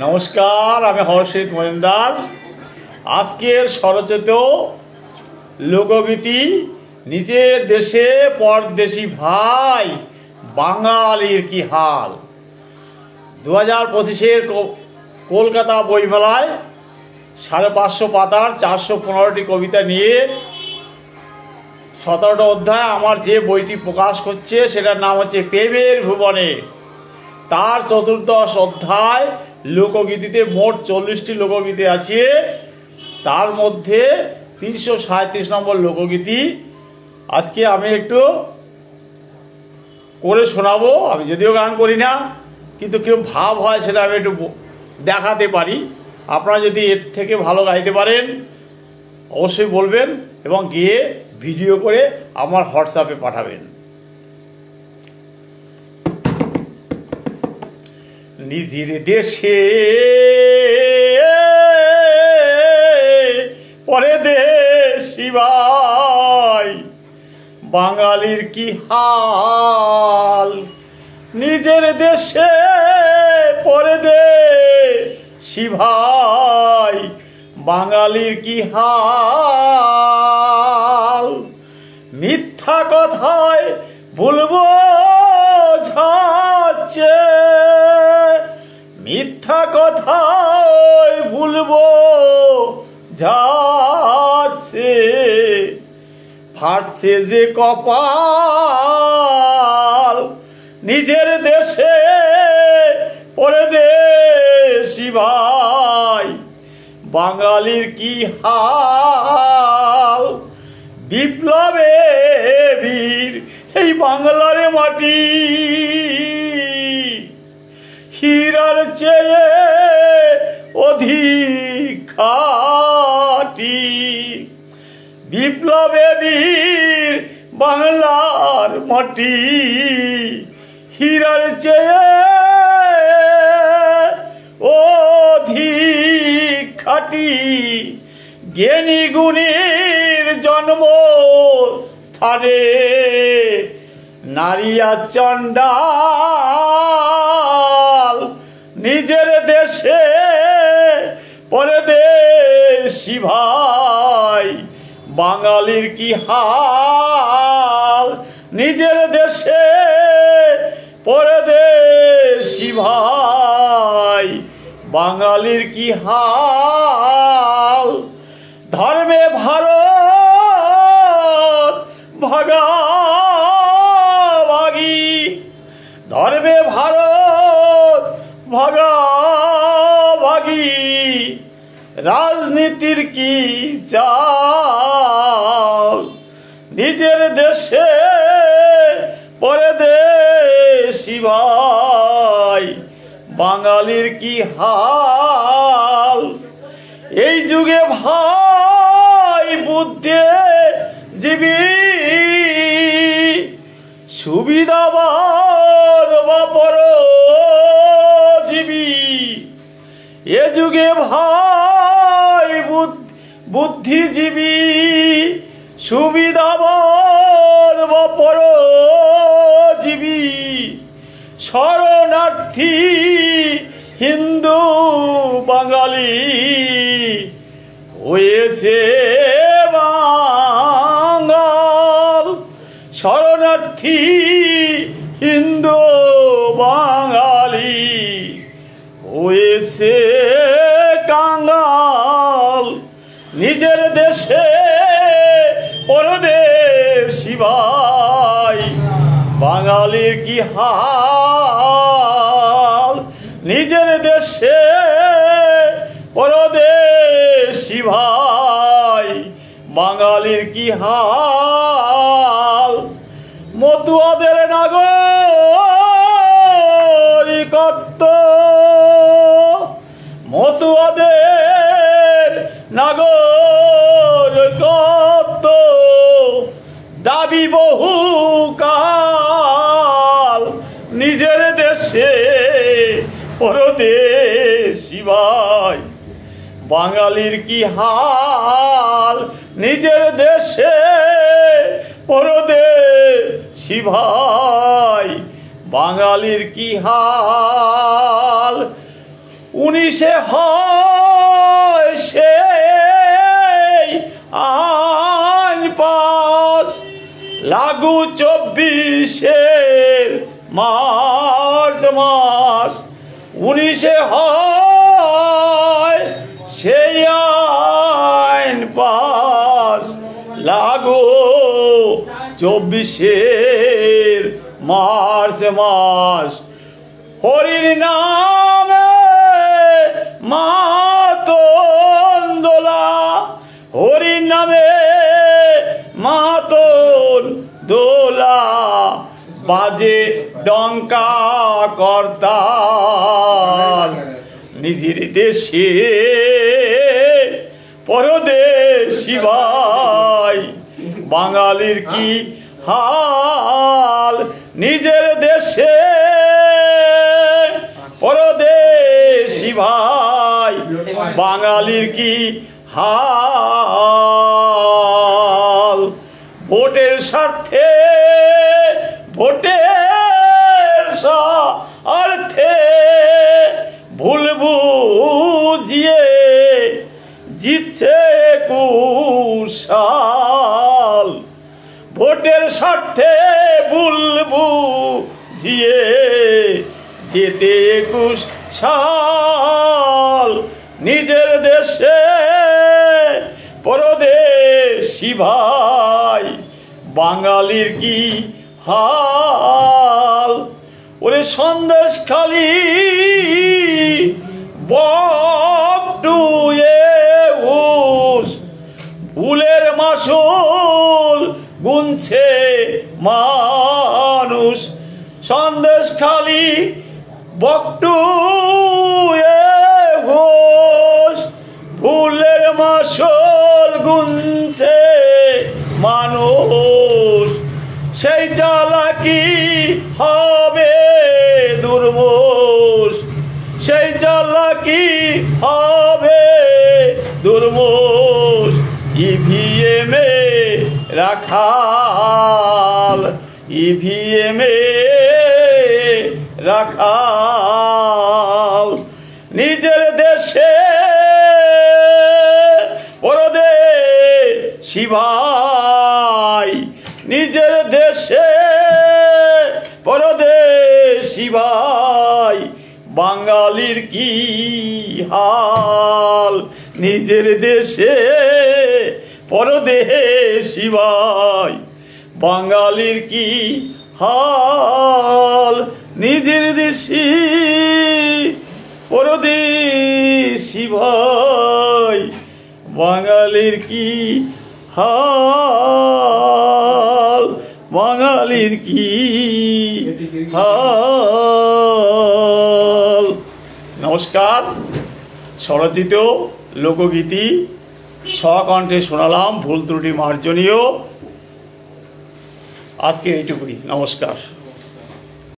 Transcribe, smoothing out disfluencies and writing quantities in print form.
নমস্কার, আমি হর্ষিত মজুমদার। আজকের স্বরচিত লোকগীতি নিজের দেশে পরদেশি ভাই বাঙালির কি হাল। 2025-এর কলকাতা বইমেলায় 550 পাতার 415টি কবিতা নিয়ে 17টা অধ্যায় আমার যে বইটি প্রকাশ করছে সেটার নাম হচ্ছে প্রেমের ভুবনে। তার 14দশ অধ্যায় লোকগীতিতে মোট 40টি লোকগীতি আছে। তার মধ্যে 337 নম্বর লোকগীতি আজকে আমি একটু করে শোনাবো। আমি যদিও গান করি না, কিন্তু কেউ ভাব হয় সেটা আমি একটু দেখাতে পারি। আপনারা যদি এর থেকে ভালো গাইতে পারেন অবশ্যই বলবেন এবং গিয়ে ভিডিও করে আমার হোয়াটসঅ্যাপে পাঠাবেন। নিজের দেশে পরদেশি ভাই বাঙালির কি হাল। নিজের দেশে পরদেশি ভাই বাঙালির কি হাল। মিথ্যা কথায় ভুলবো যাচ্ছে, মিথ্যা কথায় ভুলবো যাচ্ছে, ফাটছে যে কপাল। নিজের দেশে পরদেশি ভাই বাঙালির কি হাল। বিপ্লবে বীর এই বাংলার মাটি হীরার চেয়ে অধিক খাঁটি। বিপ্লবে বীর বাংলার মাটি হীরার চেয়ে অধিক খাঁটি। জ্ঞানী গুণীর জন্ম স্থানে নারীয়া চণ্ডাল। নিজের দেশে পরদেশি ভাই বাঙালির কি হাল। নিজের দেশে পরদেশি ভাই বাঙালির কি হাল। ধর্মে ভারত ভাগাভাগি, ধর্মে ভারত ভাগাভাগি, রাজনীতির কি চাল। নিজের দেশে পরদেশি ভাই বাঙালির কি হাল। এই যুগে ভাই বুদ্ধিজীবী সুবিধাবাদ বা পরজীবী। এ যুগে ভাই বুদ্ধিজীবী সুবিধাবাদ বা পরজীবী। শরণার্থী হিন্দু বাঙালি হয়েছে বাঙাল। শরণার্থী হিন্দু বাঙালি হয়েছে কাঙ্গাল। নিজের দেশে পরদেশি ভাই বাঙালির কি হাল। নিজের দেশে পরদেশি ভাই বাঙালির কি হাল। মতুয়াদের নাগরিকত্ব, মতুয়াদের নাগরিকত্ব দাবি বহুকাল। নিজের দেশে পরদেশি ভাই বাঙালির কি হাল। নিজের দেশে পরদেশি ভাই বাঙালির কি হাল। 19 হয় সেই আইন পাস, লাগু 24 মার্চ মাস। 19 হয় সেই আইন পাস, লাগু 24 মার্চ মাস। হরির নামে মাতন দোলা, হরির নামে মাতন দোলা, বাজে ডঙ্কা করতাল। নিজের দেশে পরদেশি ভাই, বাঙালির কি হাল। নিজের দেশে পরদেশি ভাই, বাঙালির কি হাল। ভোটের স্বার্থে, ভোটের স্বার্থে ভুল বুঝিয়ে জিতছে কুশাল। ভোটের স্বার্থে ভুল বুঝিয়ে যেতে কুশাল। নিজের দেশে পরদেশি ভাই, বাঙালির কি হাল। ওরে সন্দেশখালি বকটুয়ে হুস, ভুলের মাসুল গুনছে মানুষ। সন্দেশখালি বকটুয়ে হুস, ভুলের মাসুল গুনছে মানুষ। সেই চালাকি হবে দুর্মুষ, সেই চালাকি হবে দুর্মুষ। ইভিএমে রাখাল, ইভিএমে রাখাল। নিজের দেশে পরদেশি ভাই, নিজের দেশে পরদেশি ভাই, বাঙালির কি হাল। নিজের দেশে পরদেশি ভাই, বাঙালির কি হাল। নিজের দেশে পরদেশি ভাই, বাঙালির কি হাল, বাঙালির কি হাল। নমস্কার। স্বরচিত লোকগীতি স্বকণ্ঠে শোনালাম, ভুল ত্রুটি মার্জনীয়। আজকে এইটুকুই। নমস্কার।